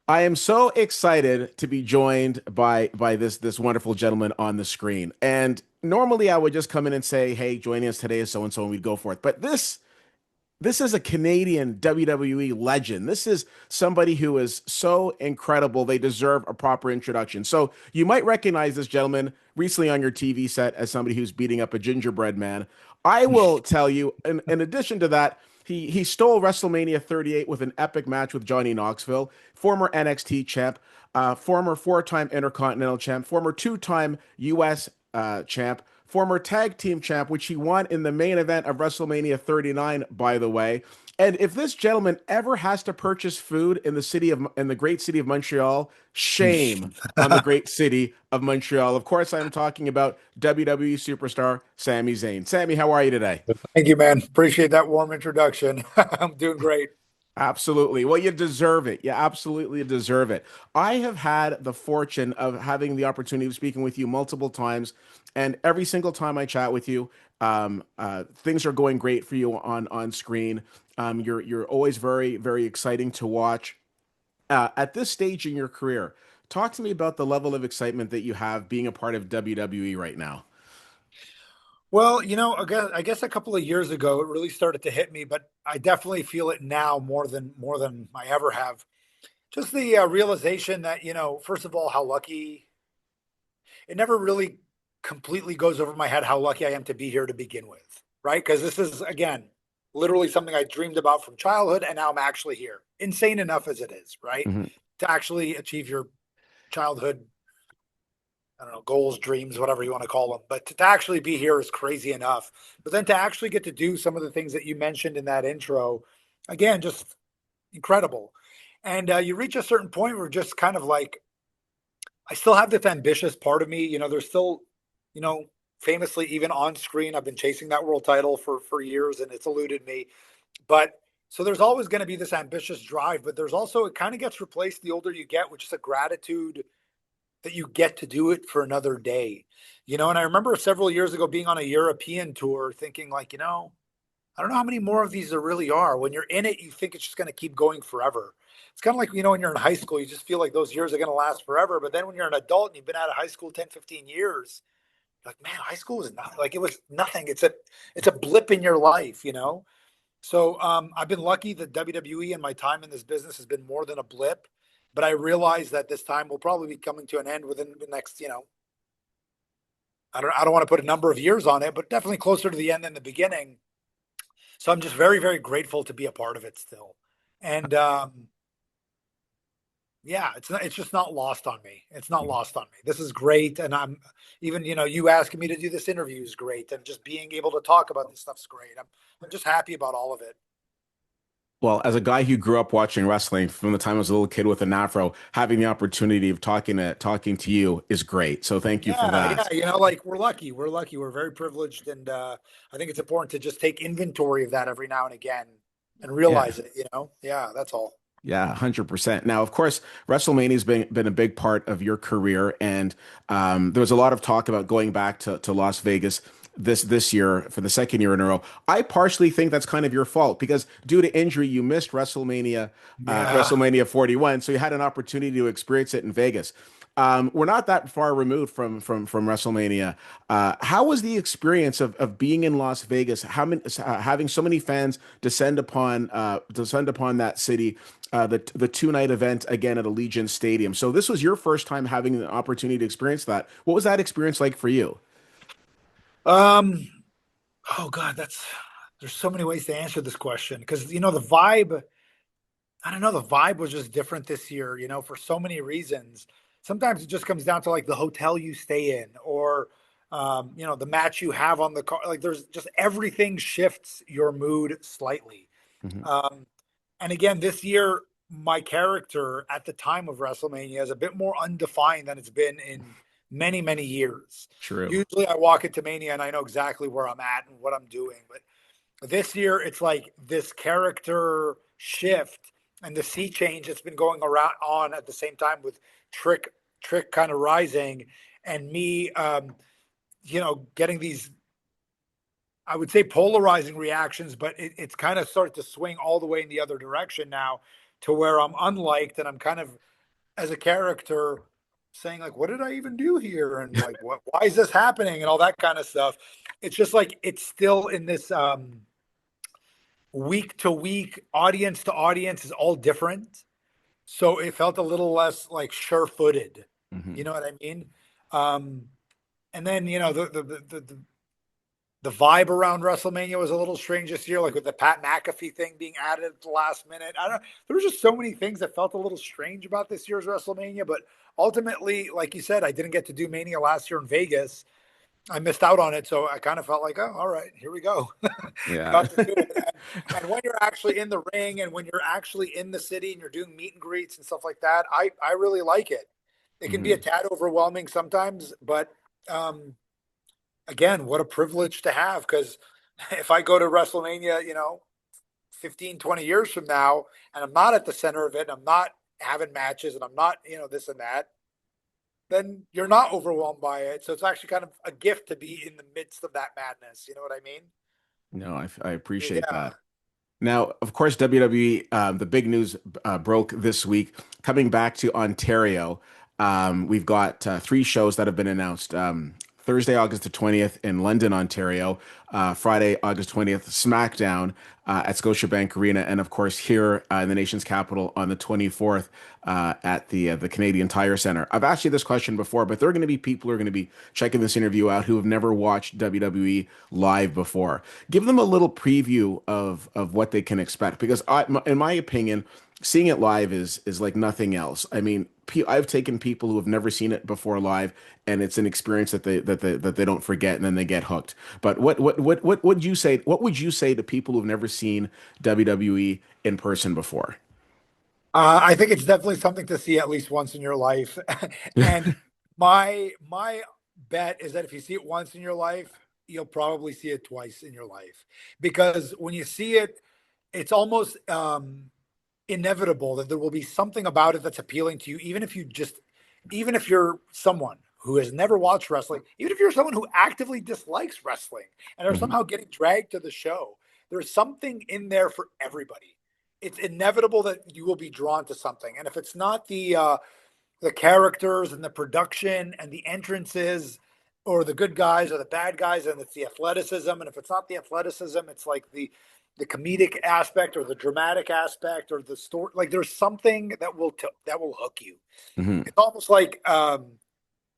I am so excited to be joined by this wonderful gentleman on the screen. And normally I would just come in and say, "Hey, joining us today is so and so," and we'd go for it. But this is a Canadian WWE legend. This is somebody who is so incredible. They deserve a proper introduction. So you might recognize this gentleman recently on your TV set as somebody who's beating up a gingerbread man. I will tell you, in addition to that, he stole WrestleMania 38 with an epic match with Johnny Knoxville, former NXT champ, former four-time Intercontinental champ, former two-time U.S. Champ, former tag team champ, which he won in the main event of WrestleMania 39, by the way. And if this gentleman ever has to purchase food in the great city of Montreal, shame on the great city of Montreal. Of course, I'm talking about WWE superstar Sami Zayn. Sami, how are you today? Thank you, man. Appreciate that warm introduction. I'm doing great. Absolutely. Well, you deserve it. You absolutely deserve it. I have had the fortune of having the opportunity of speaking with you multiple times, and every single time I chat with you, things are going great for you on screen. You're always very exciting to watch. At this stage in your career, talk to me about the level of excitement that you have being a part of WWE right now. Well, I guess a couple of years ago it really started to hit me, but I definitely feel it now more than I ever have. Just the realization that first of all, how lucky it never really completely goes over my head how lucky I am to be here to begin with, right? Because this is again literally something I dreamed about from childhood, and now I'm actually here. Insane enough as it is, right? Mhm. To actually achieve your childhood, I don't know, goals, dreams, whatever you want to call them. But to actually be here is crazy enough. But then to actually get to do some of the things that you mentioned in that intro, again, just incredible. And you reach a certain point where just kind of like, I still have this ambitious part of me. There's still, you know, famously, even on screen, I've been chasing that world title for years and it's eluded me. But so there's always going to be this ambitious drive, but there's also, it kind of gets replaced the older you get, which is a gratitude that you get to do it for another day. And I remember several years ago being on a European tour thinking like, I don't know how many more of these there really are. When you're in it, you think it's just going to keep going forever. It's kind of like, when you're in high school, you just feel like those years are going to last forever. But then when you're an adult and you've been out of high school 10, 15 years, you're like, man, high school was nothing. Like it was nothing. It's a blip in your life. So I've been lucky that WWE and my time in this business has been more than a blip. But I realize that this time will probably be coming to an end within the next, I don't want to put a number of years on it, but definitely closer to the end than the beginning. So I'm just very grateful to be a part of it still. And yeah, it's just not lost on me. It's not lost on me. This is great, and I'm even you asking me to do this interview is great, and just being able to talk about this stuff's great. I'm just happy about all of it. Well, as a guy who grew up watching wrestling from the time I was a little kid with an afro, having the opportunity of talking to you is great. So thank you for Yeah, yeah. that. Like we're lucky. We're lucky. We're very privileged, and I think it's important to just take inventory of that every now and again and Yeah. realize it. Yeah, that's all. Yeah, 100%. Now, of course, WrestleMania has been a big part of your career, and there was a lot of talk about going back to Las Vegas this year for the second year in a row. I partially think that's kind of your fault because due to injury, you missed Yeah. WrestleMania 41, so you had an opportunity to experience it in Vegas. We're not that far removed from WrestleMania. How was the experience of being in Las Vegas? Having so many fans descend upon that city, the two-night event again at Allegiant Stadium. So this was your first time having the opportunity to experience that. What was that experience like for you? Um. Oh God, there's so many ways to answer this question because the vibe. I don't know. The vibe was just different this year. For so many reasons. Sometimes it just comes down to like the hotel you stay in, or the match you have on the car. Like there's just everything shifts your mood slightly. Mhm. Um, and again, this year, my character at the time of WrestleMania is a bit more undefined than it's been in many years. True. Usually, I walk into Mania and I know exactly where I'm at and what I'm doing. But this year, it's like this character shift and the sea change that's been going around on at the same time with Trick kind of rising, and me, getting these, I would say, polarizing reactions, but it's kind of started to swing all the way in the other direction now to where I'm unliked and I'm kind of as a character saying like, what did I even do here? And like, why is this happening? And all that kind of stuff. It's just like, it's still in this, week to week, audience to audience is all different. So it felt a little less like sure footed. You Hmm. know what I mean? Um, and then, the vibe around WrestleMania was a little strange this year, like with the Pat McAfee thing being added at the last minute. I don't know. There were just so many things that felt a little strange about this year's WrestleMania. But ultimately, like you said, I didn't get to do Mania last year in Vegas. I missed out on it. So I kind of felt like, oh, all right, here we go. Yeah. Got to do it. And when you're actually in the ring and when you're actually in the city and you're doing meet and greets and stuff like that, I really like it. It can be a Hmm. tad overwhelming sometimes, but um, again, what a privilege to have. Because if I go to WrestleMania, 15, 20 years from now, and I'm not at the center of it, and I'm not having matches, and I'm not, this and that, then you're not overwhelmed by it. So it's actually kind of a gift to be in the midst of that madness. You know what I mean? No, I appreciate Yeah. that. Now, of course, WWE, the big news broke this week. Coming back to Ontario, we've got three shows that have been announced. Thursday, August the 20th in London, Ontario. Friday, August 20th, SmackDown at Scotiabank Arena. And of course, here in the nation's capital on the 24th at the Canadian Tire Center. I've asked you this question before, but there are going to be people who are going to be checking this interview out who have never watched WWE live before. Give them a little preview of what they can expect because in my opinion, seeing it live is like nothing else. I mean, I've taken people who have never seen it before live, and it's an experience that they don't forget, and then they get hooked. But what would you say? What would you say to people who've never seen WWE in person before? I think it's definitely something to see at least once in your life. And my bet is that if you see it once in your life, you'll probably see it twice in your life. Because when you see it, it's almost inevitable that there will be something about it that's appealing to you, even if you're someone who has never watched wrestling, even if you're someone who actively dislikes wrestling and are Hmm. somehow getting dragged to the show, there's something in there for everybody. It's inevitable that you will be drawn to something. And if it's not the characters and the production and the entrances or the good guys or the bad guys, and it's the athleticism, and if it's not the athleticism, it's like the comedic aspect or the dramatic aspect or the story. Like there's something that will hook you. Hmm. It's almost like I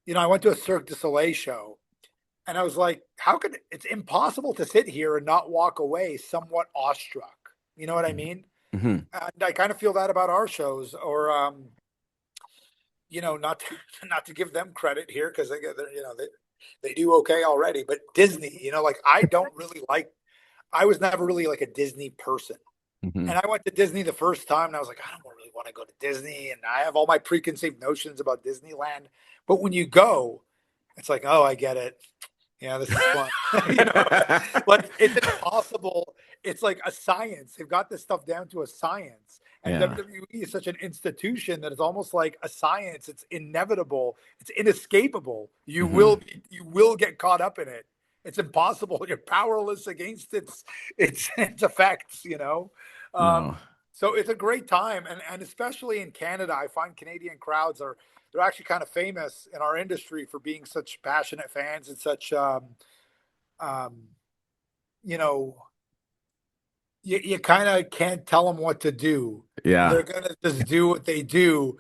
went to a Cirque du Soleil show and I was like, how could it's impossible to sit here and not walk away somewhat awestruck. You know what I mean? Hmm. And I kind of feel that about our shows, or not to, not to give them credit here because they do okay already. But Disney, like I don't really like. I was never really like a Disney person, Hmm. and I went to Disney the first time, and I was like, I don't really want to go to Disney, and I have all my preconceived notions about Disneyland. But when you go, it's like, oh, I get it. Yeah, this is fun. you know, like it's impossible. It's like a science. They've got this stuff down to a science. And Yeah. WWE is such an institution that it's almost like a science. It's inevitable. It's inescapable. Hmm. You will get caught up in it. It's impossible. You're powerless against its effects. Um, No. so it's a great time, and especially in Canada, I find Canadian crowds are they're actually kind of famous in our industry for being such passionate fans and such um you know you kind of can't tell them what to do. Yeah. They're gonna just do what they do,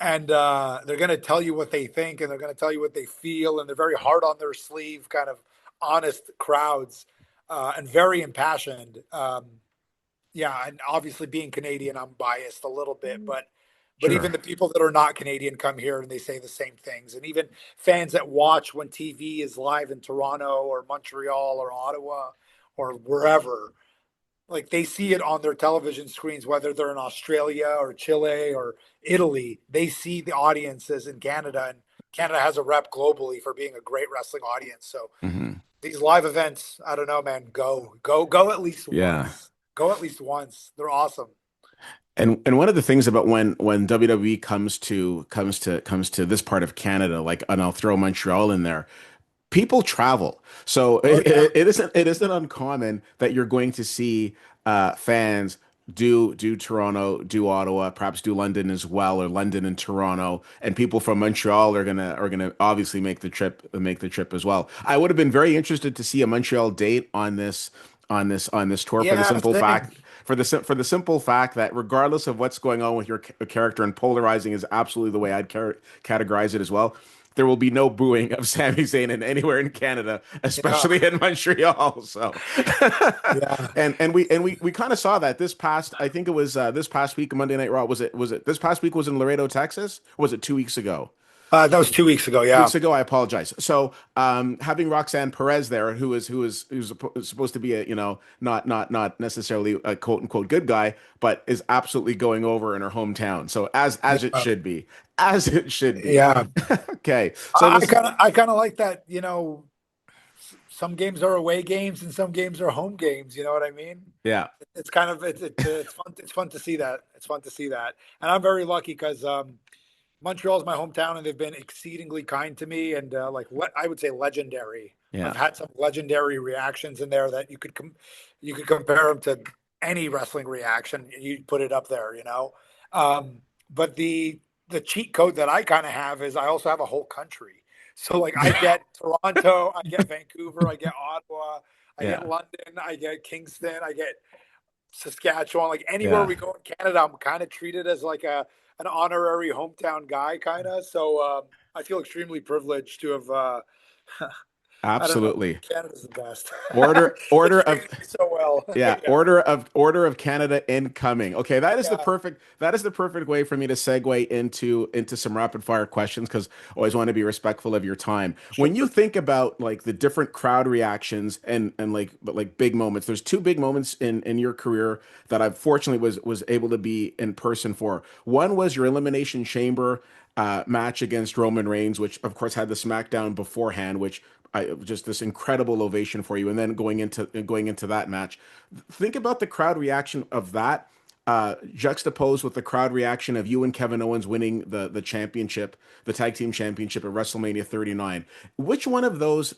and they're gonna tell you what they think, and they're gonna tell you what they feel, and they're very hard on their sleeve, kind of honest crowds, and very impassioned. Yeah, and obviously being Canadian, I'm biased a little bit, but Sure. even the people that are not Canadian come here and they say the same things. And even fans that watch when TV is live in Toronto or Montreal or Ottawa or wherever, like they see it on their television screens, whether they're in Australia or Chile or Italy, they see the audiences in Canada, and Canada has a rep globally for being a great wrestling audience. So Hmm. these live events, I don't know, man, go at least Yeah. once. Go at least once. They're awesome. And one of the things about when WWE comes to this part of Canada, like, and I'll throw Montreal in there, people travel. So Oh yeah. it isn't uncommon that you're going to see fans do Toronto, do Ottawa, perhaps do London as well, or London and Toronto, and people from Montreal are gonna obviously make the trip as well. I would have been very interested to see a Montreal date on this tour for the Yeah, simple same. fact for the simple fact that regardless of what's going on with your character, and polarizing is absolutely the way I'd categorize it as well. There will be no booing of Sami Zayn anywhere in Canada, Yeah, especially in Montreal. So, yeah. and we kind of saw that this past. I think it was this past week, Monday Night Raw. Was it this past week was in Laredo, Texas? Or was it 2 weeks ago? That was 2 weeks ago. Yeah, Weeks ago. I apologize. So, having Roxanne Perez there, who's supposed to be a not necessarily a quote unquote good guy, but is absolutely going over in her hometown. So as it yeah, should be, as it should be. yeah. Okay, so I this, kind of, I kind of like that. Some games are away games and some games are home games. You know what I mean? yeah, It's kind of it's fun. It's fun to see that. It's fun to see that, and I'm very lucky because Montreal is my hometown, and they've been exceedingly kind to me, and I would say legendary. yeah, I've had some legendary reactions in there that you could compare them to any wrestling reaction. You put it up there, but the cheat code that I kind of have is I also have a whole country. So like I get Toronto, I get Vancouver, I get Ottawa, I get yeah, London, I get Kingston, I get Saskatchewan. Like anywhere yeah. we go in Canada, I'm kind of treated as like a an honorary hometown guy, kind of. So I feel extremely privileged to have. I don't know. Absolutely. Canada's the best. They Order of treated me so well. Yeah, Yeah, order of Canada incoming. Okay, yeah, that is the perfect way for me to segue into some rapid fire questions, because I always want to be respectful of your time. When you sure. think about like the different crowd reactions and like big moments, there's two big moments in your career that I fortunately was able to be in person for. One was your Elimination Chamber match against Roman Reigns, which of course had the SmackDown beforehand, which just this incredible ovation for you, and then going into that match. Think about the crowd reaction of that, juxtaposed with the crowd reaction of you and Kevin Owens winning the championship, the tag team championship at WrestleMania 39. Which one of those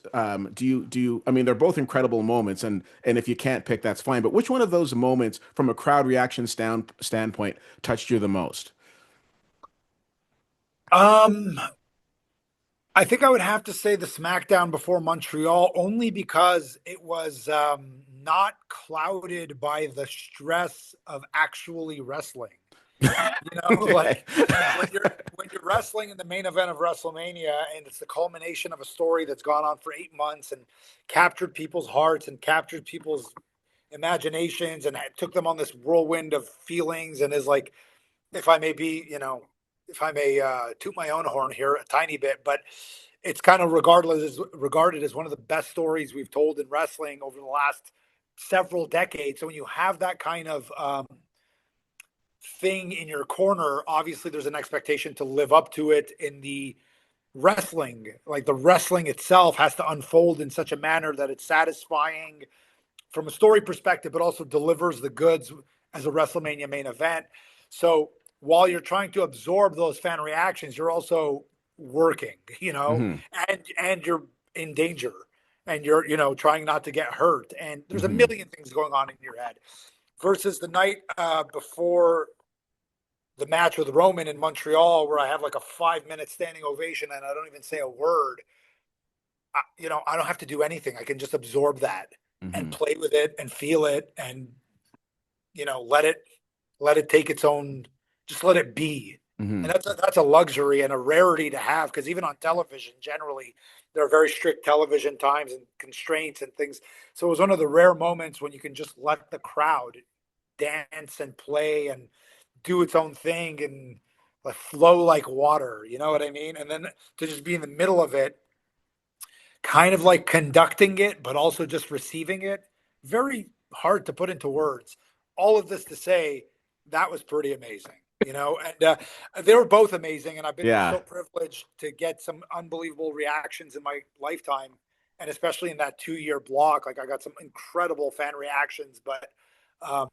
do you? I mean, they're both incredible moments, and if you can't pick, that's fine. But which one of those moments, from a crowd reaction standpoint, touched you the most? Um, I think I would have to say the SmackDown before Montreal, only because it was not clouded by the stress of actually wrestling. Okay. Like when you're wrestling in the main event of WrestleMania, and it's the culmination of a story that's gone on for 8 months and captured people's hearts and captured people's imaginations and took them on this whirlwind of feelings, and is like, if I may be, if I may toot my own horn here a tiny bit, but it's kind of regarded as one of the best stories we've told in wrestling over the last several decades. So when you have that kind of thing in your corner, obviously there's an expectation to live up to it in the wrestling. Like the wrestling itself has to unfold in such a manner that it's satisfying from a story perspective, but also delivers the goods as a WrestleMania main event. So while you're trying to absorb those fan reactions, you're also working, Hmm. and you're in danger, and you're trying not to get hurt, and there's a Hmm. million things going on in your head. Versus the night before the match with Roman in Montreal, where I have like a 5 minute standing ovation and I don't even say a word. I don't have to do anything. I can just absorb that and Hmm. play with it and feel it, and let it take its own, just let it be. And Hmm. that's a luxury and a rarity to have, because even on television, generally there are very strict television times and constraints and things. So it was one of the rare moments when you can just let the crowd dance and play and do its own thing and like flow like water. You know what I mean? And then to just be in the middle of it, kind of like conducting it, but also just receiving it. Very hard to put into words. All of this to say that was pretty amazing, and they were both amazing. And I've been Yeah. so privileged to get some unbelievable reactions in my lifetime, and especially in that 2 year block. Like I got some incredible fan reactions, but um,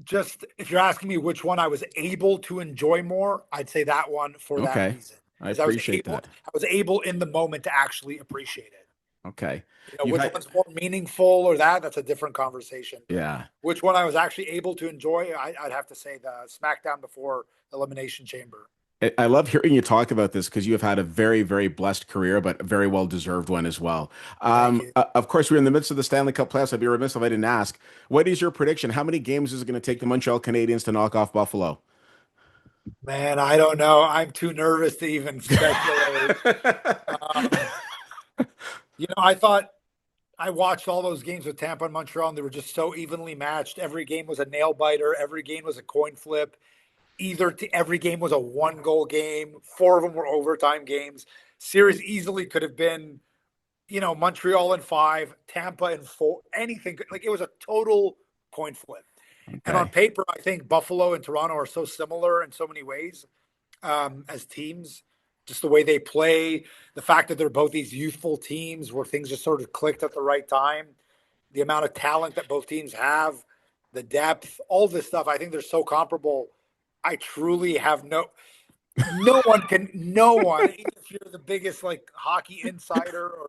just if you're asking me which one I was able to enjoy more, I'd say that one for that Okay. reason. I Is I was appreciate able that. I was able in the moment to actually appreciate it. Okay. You've Which had, one's more meaningful or that's a different conversation. But yeah. which one I was actually able to enjoy, I'd have to say the SmackDown before Elimination Chamber. I love hearing you talk about this because you have had a very, very blessed career, but a very well deserved one as well. Thank you. Of course, we're in the midst of the Stanley Cup playoffs. I'd be remiss if I didn't ask. What is your prediction? How many games is it going to take the Montreal Canadiens to knock off Buffalo? Man, I don't know. I'm too nervous to even speculate. Um, I thought I watched all those games with Tampa and Montreal, and they were just so evenly matched. Every game was a nail biter. Every game was a coin flip. Every game was a one goal game. Four of them were overtime games. Series easily could have been, Montreal in five, Tampa in four, anything. Like it was a total coin flip. And on Okay. paper, I think Buffalo and Toronto are so similar in so many ways as teams. Just the way they play, the fact that they're both these youthful teams where things just sort of clicked at the right time, the amount of talent that both teams have, the depth, all this stuff. I think they're so comparable. I truly have no one, even if you're the biggest like hockey insider, or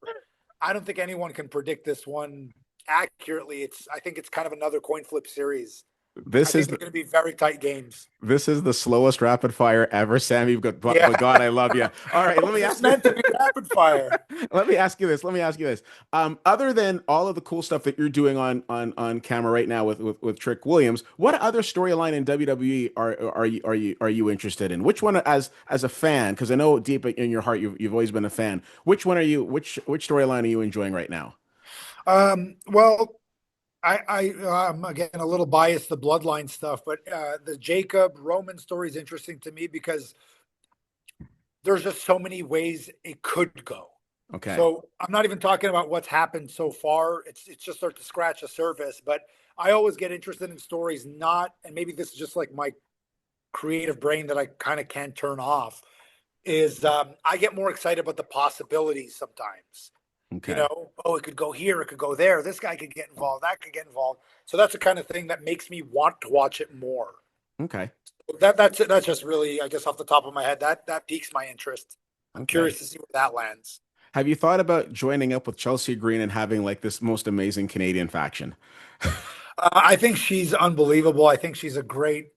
I don't think anyone can predict this one accurately. I think it's kind of another coin flip series. I This think is they're the going to be very tight games. this is the slowest rapid fire ever, Sammy. Yeah. But God, I love you. All right, let Was me this ask you. meant to be rapid fire? Let me ask you this. Let me ask you this. Other than all of the cool stuff that you're doing on camera right now with Trick Williams, what other storyline in WWE are you interested in? Which one, as a fan? Because I know deep in your heart you've always been a fan. Which one are you? Which storyline are you enjoying right now? Well, I'm again a little biased the bloodline stuff, but the Jacob Roman story is interesting to me because there's just so many ways it could go. Okay. So I'm not even talking about what's happened so far. It's just start to scratch the surface. But I always get interested in stories, not, and maybe this is just like my creative brain that I kind of can't turn off. Is I get more excited about the possibilities sometimes. Okay. Oh, it could go here, it could go there. This guy could get involved, that could get involved. So that's the kind of thing that makes me want to watch it more. Okay. That's just really, I guess, off the top of my head, that piques my interest. I'm Okay. curious to see where that lands. Have you thought about joining up with Chelsea Green and having like this most amazing Canadian faction? I think she's unbelievable. I think she's a great.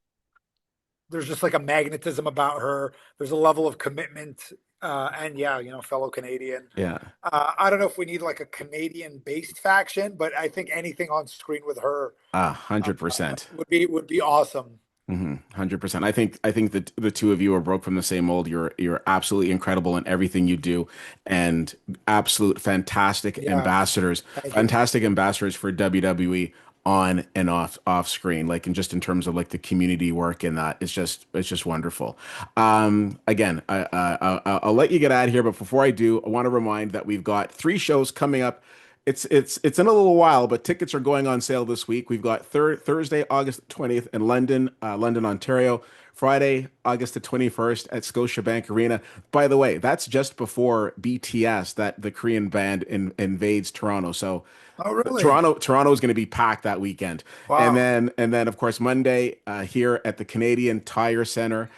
There's just like a magnetism about her. There's a level of commitment, and yeah, fellow Canadian. Yeah. I don't know if we need like a Canadian-based faction, but I think anything on screen with her 100%. would be awesome. 100%. I think that the two of you are broke from the same mold. You're absolutely incredible in everything you do, and absolute Yeah, thank you. fantastic ambassadors for WWE on and off screen, like and just in terms of like the community work and that it's just wonderful. Again, I'll let you get out of here, but before I do, I want to remind that we've got three shows coming up. It's in a little while, but tickets are going on sale this week. We've got Thursday, August 20th in London, London, Ontario. Friday, August the 21st at Scotiabank Arena. By the way, that's just before BTS, that the Korean band invades Toronto. So Oh, really? Toronto is going to be packed that weekend. And Wow. then of course Monday here at the Canadian Tire Center,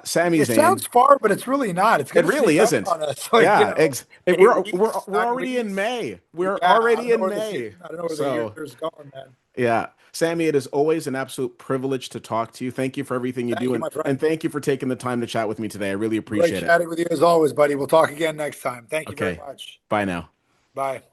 Sami It Zayn. sounds far, but it's really not. It's It going to really sneak up isn't. on us, Yeah, 8 we're weeks, we're 9 already in weeks. May. We're Yeah, I already don't know in where May. I don't know where the So year's going, man. yeah, Sammy, it is always an absolute privilege to talk to you. Thank you for everything you Thank do, you, and my friend. and thank you for taking the time to chat with me today. I really Great appreciate it. chatting with you as always, buddy. We'll talk again next time. Thank you very Okay, much. bye now. Bye.